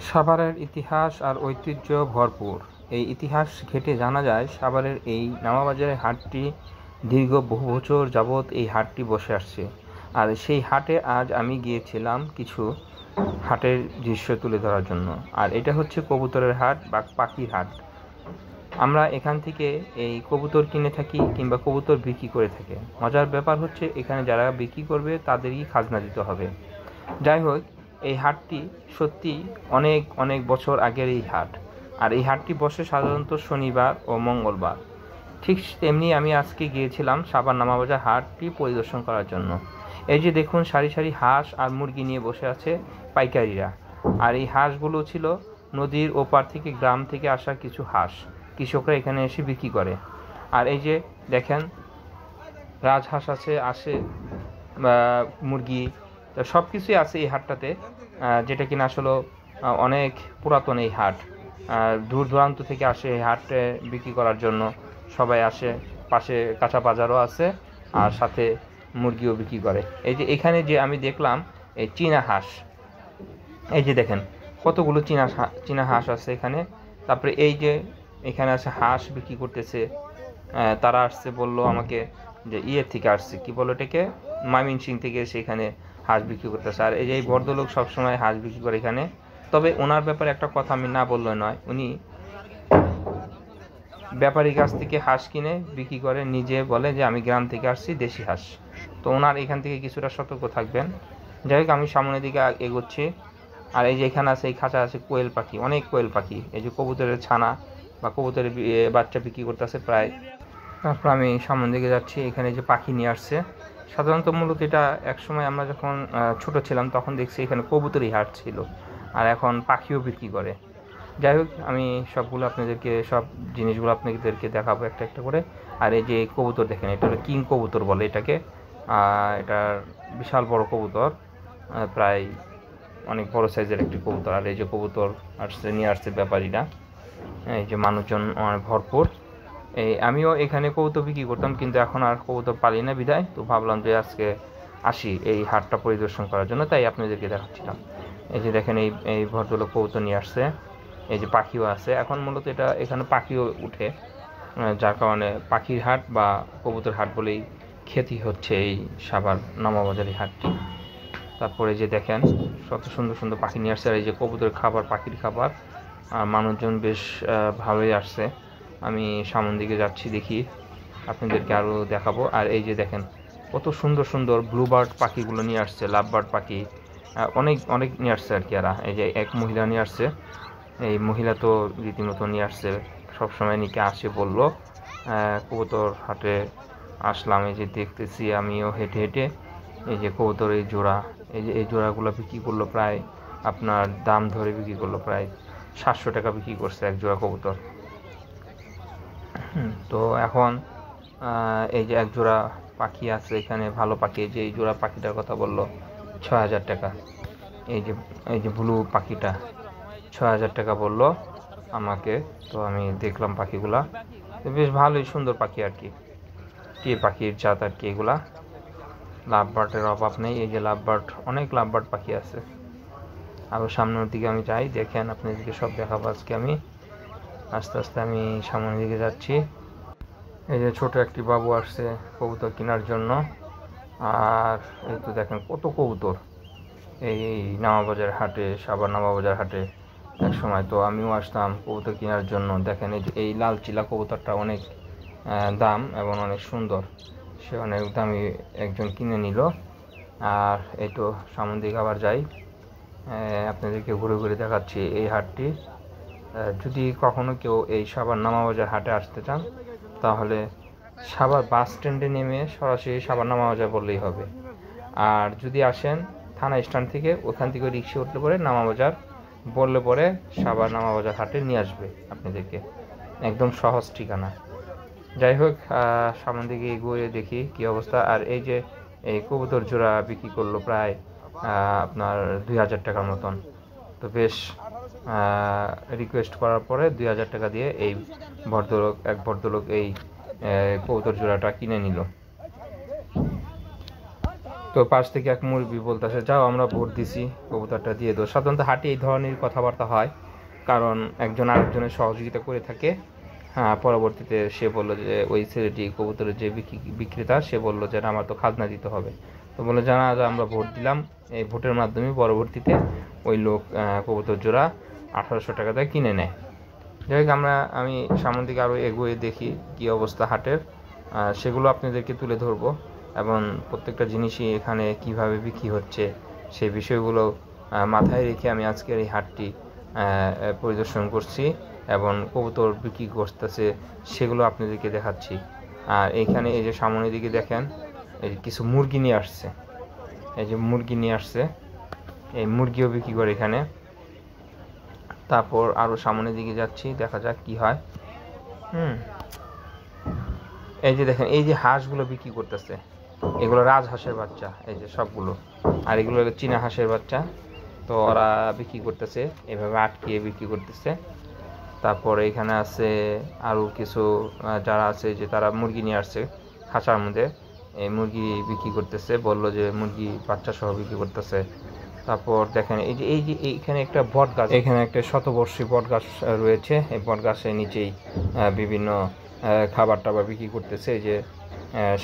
সাভারের ইতিহাস আর ঐতিহ্য ভরপুর। এই ইতিহাস ঘেঁটে জানা যায় সাভারের এই নামাবাজারের হাটটি দীর্ঘ বহু বছর যাবৎ এই হাটটি বসে আসছে। আর সেই হাটে আজ আমি গিয়েছিলাম কিছু হাটের দৃশ্য তুলে ধরার জন্য। আর এটা হচ্ছে কবুতরের হাট বা পাখির হাট। আমরা এখান থেকে এই কবুতর কিনে থাকি কিংবা কবুতর বিক্রি করে থাকি। মজার ব্যাপার হচ্ছে এখানে যারা বিক্রি করবে তাদেরই খাজনা দিতে হবে। যাই হোক, এই হাটটি সত্যি অনেক অনেক বছর আগের এই হাট। আর এই হাটটি বসে সাধারণত শনিবার ও মঙ্গলবার। ঠিক তেমনি আমি আজকে গিয়েছিলাম সাভার নামাবাজার হাটটি পরিদর্শন করার জন্য। এই যে দেখুন, সারি সারি হাঁস আর মুরগি নিয়ে বসে আছে পাইকারিরা। আর এই হাঁসগুলো ছিল নদীর ওপার থেকে, গ্রাম থেকে আসা কিছু হাঁস। কৃষকরা এখানে এসে বিক্রি করে। আর এই যে দেখেন, রাজহাঁস আছে বা মুরগি, সব কিছুই আছে এই হাটটাতে, যেটা কিনা আসলে অনেক পুরাতন এই হাট। দূর দূরান্ত থেকে আসে এই হাটে বিক্রি করার জন্য। সবাই আসে, পাশে কাঁচা বাজারও আছে আর সাথে মুরগিও বিক্রি করে। এই যে এখানে যে আমি দেখলাম এই চীনা হাঁস, এই যে দেখেন কতগুলো চীনা হাঁস আছে এখানে। তারপরে এই যে এখানে আছে হাঁস বিক্রি করতেছে। তারা আসছে, বলল আমাকে যে থেকে আসছে, কি বলো এটাকে, ময়মনসিংহ থেকে এসে এখানে হাঁস বিক্রি করতেছে। আর এই যে এই ভদ্রলোক সবসময় হাঁস বিক্রি করে এখানে। তবে ওনার ব্যাপারে একটা কথা আমি না বললে নয়, উনি ব্যাপারীর কাছ থেকে হাঁস কিনে বিক্রি করে, নিজে বলে যে আমি গ্রাম থেকে আসছি, দেশি হাঁস। তো ওনার এখান থেকে কিছুটা সতর্ক থাকবেন। যাই হোক, আমি সামনের দিকে এগোচ্ছি। আর এই যে এখানে আছে, এই খাঁচা আছে কোয়েল পাখি, অনেক কোয়েল পাখি। এই যে কবুতরের ছানা বা কবুতরের বাচ্চা বিক্রি করতেছে প্রায়। তারপর আমি সামনের দিকে যাচ্ছি, এখানে যে পাখি নিয়ে আসছে। সাধারণত মূলত এটা একসময় আমরা যখন ছোট ছিলাম তখন দেখছি এখানে কবুতরই হাট ছিল, আর এখন পাখিও বিক্রি করে। যাই হোক, আমি সবগুলো আপনাদেরকে, সব জিনিসগুলো আপনাদেরকে দেখাবো একটা একটা করে। আর এই যে কবুতর দেখেন, এটা হলো কিং কবুতর বলে এটাকে। এটার বিশাল বড় কবুতর, প্রায় অনেক বড় সাইজের একটি কবুতর। আর এই যে কবুতর নিয়ে আসছে ব্যাপারীরা। এই যে মানুষজন ভরপুর। আমিও এখানে কবুতর বিক্রি করতাম, কিন্তু এখন আর কবুতর পালি না বিদায়। তো ভাবলাম যে আজকে আসি এই হাটটা পরিদর্শন করার জন্য, তাই আপনাদেরকে দেখাচ্ছিলাম। এই যে দেখেন, এই ভদ্রলোক কবুতর নিয়ে আসছে। এই যে পাখিও আছে, এখন মূলত এখানে পাখিও উঠে, যার কারণে পাখির হাট বা কবুতর হাট বলেই খ্যাতি হচ্ছে এই সাভার নামাবাজারি হাটটি। তারপরে যে দেখেন কত সুন্দর সুন্দর পাখি নিয়ে আসছে। আর এই যে কবুতরের খাবার, পাখির খাবার। আর মানুষজন বেশ ভালোই আসছে। আমি সামনের দিকে যাচ্ছি, দেখি আপনাদেরকে আরও দেখাবো। আর এই যে দেখেন কত সুন্দর সুন্দর ব্লুবার্ড পাখিগুলো নিয়ে আসছে, লাভবার্ড পাখি অনেক অনেক নিয়ে আসছে আর কি। এরা এই যে এক মহিলা নিয়ে আসছে, এই মহিলা তো রীতিমতো নিয়ে আসছে, সবসময় নিকে আসে বললো। কবুতর হাটে আসলাম, এই যে দেখতেছি আমিও হেঁটে হেঁটে। এই যে কবুতর এই জোড়া, এই যে এই জোড়াগুলো বিক্রি করলো প্রায়, আপনার দাম ধরে বিক্রি করলো প্রায় 700 টাকা বিক্রি করছে এক জোড়া কবুতর। তো এখন এই যে এক জোড়া পাখি আছে এখানে, ভালো পাখি। যে এই জোড়া পাখিটার কথা বললো 6000 টাকা। এই যে ব্লু পাখিটা 6000 টাকা বললো আমাকে। তো আমি দেখলাম পাখিগুলা, বেশ ভালোই সুন্দর পাখি আর কি। পাখির জাত আর কি এগুলা। লাভবার্ডের অভাব নেই। এই যে লাভবার্ড, অনেক লাভবার্ড পাখি আছে। আরও সামনের দিকে আমি যাই, দেখেন আপনাদেরকে সব দেখাবো আজকে। আমি আস্তে আস্তে আমি সামনের দিকে যাচ্ছি। এই যে ছোট একটি বাবু আসছে কবুতর কেনার জন্য। আর এই তো দেখেন কত কবুতর এই নামাবাজার হাটে, সাভার নামাবাজার হাটে। এক সময় তো আমিও আসতাম কবুতর কেনার জন্য। দেখেন এই যে এই লাল চিলা কবুতরটা অনেক দাম এবং অনেক সুন্দর, সে অনেক দামি একজন কিনে নিল। আর এই তো সামনের দিকে আবার যাই, আপনাদেরকে ঘুরে ঘুরে দেখাচ্ছি এই হাটটি। যদি কখনো কেউ এই সাভার নামাবাজার হাটে আসতে চান, তাহলে সাভার বাস স্ট্যান্ডে নেমে সরাসরি সাভার নামাবাজার বললেই হবে। আর যদি আসেন থানা স্ট্যান্ড থেকে, ওখান থেকে রিক্সা উঠলে পরে নামাবাজার বললে পরে সাভার নামাবাজার হাটে নিয়ে আসবে আপনাদেরকে, একদম সহজ ঠিকানা। যাই হোক, সামনের দিকে এগিয়ে দেখি কি অবস্থা। আর এই যে এই কবুতর জোড়া বিক্রি করলো প্রায় আপনার 2000 টাকার মতন। তো বেশ রিকোয়েস্ট করার পরে 2000 টাকা দিয়ে এই ভদ্রলোক এই কবুতর জোড়াটা কিনে নিল। তো পাশ থেকে এক মুরব্বি বলতেছে, যাও আমরা ভোট দিছি, কবুতরটা দিয়ে দাও। সাধারণত হাটে এই ধরনের কথাবার্তা হয়, কারণ একজন আরেকজনের সহযোগিতা করে থাকে। হ্যাঁ, পরবর্তীতে সে বললো যে ওই ছেলেটি কবুতরের যে বিক্রেতা, সে বললো যে আমার তো খাজনা দিতে হবে। তো বললো জানা আমরা ভোট দিলাম, এই ভোটের মাধ্যমে পরবর্তীতে ওই লোক কবুতর জোড়া 1800 টাকা দিয়ে কিনে নেয়। যাই হোক, আমি সামনের দিকে আরও এগিয়ে দেখি কি অবস্থা হাটের, সেগুলো আপনাদেরকে তুলে ধরবো, এবং প্রত্যেকটা জিনিসই এখানে কিভাবে বিক্রি হচ্ছে সেই বিষয়গুলো মাথায় রেখে আমি আজকের এই হাটটি পরিদর্শন করছি এবং কবুতর বিক্রি করতেছে সেগুলো আপনাদেরকে দেখাচ্ছি। আর এইখানে এই যে সামনের দিকে দেখেন, এই যে কিছু মুরগি নিয়ে আসছে, এই যে মুরগি নিয়ে আসছে, এই মুরগিও বিক্রি করে এখানে। তারপর আরও সামনের দিকে যাচ্ছি, দেখা যাক কি হয়। এই যে দেখেন, এই যে হাঁসগুলো বিক্রি করতেছে, এগুলো রাজহাঁসের বাচ্চা, এই যে সবগুলো, আর এগুলো চীনা হাঁসের বাচ্চা। তো ওরা বিক্রি করতেছে, এভাবে আটকিয়ে বিক্রি করতেছে। তারপর এখানে আছে আরও কিছু যারা আছে যে তারা মুরগি নিয়ে আসছে খাঁচার মধ্যে, এই মুরগি বিক্রি করতেছে, বললো যে মুরগি বাচ্চা সহ বিক্রি করতেছে। তারপর দেখেন এই যে এইখানে একটা বট গাছ, এখানে একটা শতবর্ষী বট গাছ রয়েছে। এই বট গাছের নিচেই বিভিন্ন খাবার টাবার বিক্রি করতেছে। এই যে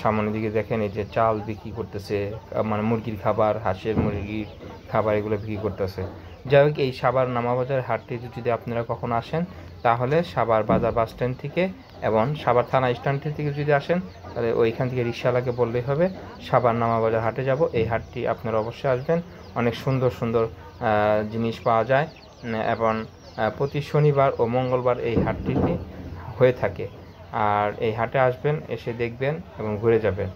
সামনের দিকে দেখেন, এই যে চাল বিক্রি করতেছে, মানে মুরগির খাবার, হাঁসের মুরগির খাবার, এগুলো বিক্রি করতেছে। যাই হোক, এই সাভার নামাবাজার হাটটি যদি আপনারা কখনো আসেন, তাহলে সাভার বাজার বাস স্ট্যান্ড থেকে এবং সাভার থানা স্ট্যান্ড থেকে যদি আসেন, তাহলে ওইখান থেকে রিক্সাওয়ালাকে বললেই হবে সাভার নামাবাজার হাটে যাব। এই হাটটি আপনারা অবশ্যই আসবেন, অনেক সুন্দর সুন্দর জিনিস পাওয়া যায়, এবং প্রতি শনিবার ও মঙ্গলবার এই হাটটিতে হয়ে থাকে। আর এই হাটে আসবেন, এসে দেখবেন এবং ঘুরে যাবেন।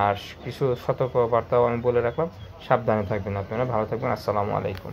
আর কিছু সতর্কবার্তাও আমি বলে রাখলাম, সাবধানে থাকবেন আপনারা। ভালো থাকবেন। আসসালামু আলাইকুম।